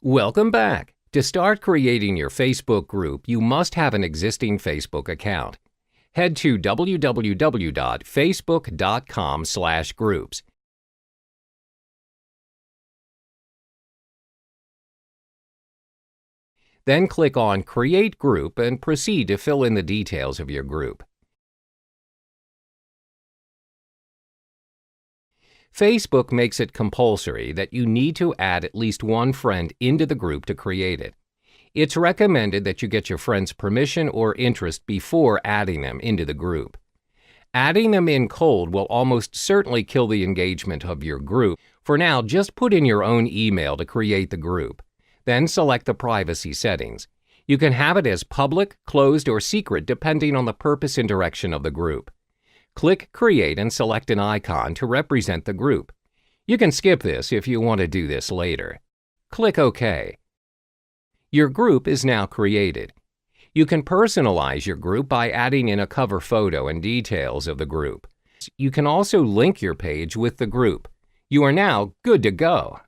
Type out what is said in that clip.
Welcome back. To start creating your Facebook group, you must have an existing Facebook account. Head to www.facebook.com/groups. Then click on Create Group and proceed to fill in the details of your group. Facebook makes it compulsory that you need to add at least one friend into the group to create it. It's recommended that you get your friend's permission or interest before adding them into the group. Adding them in cold will almost certainly kill the engagement of your group. For now, just put in your own email to create the group. Then select the privacy settings. You can have it as public, closed, or secret depending on the purpose and direction of the group. Click Create and select an icon to represent the group. You can skip this if you want to do this later. Click OK. Your group is now created. You can personalize your group by adding in a cover photo and details of the group. You can also link your page with the group. You are now good to go.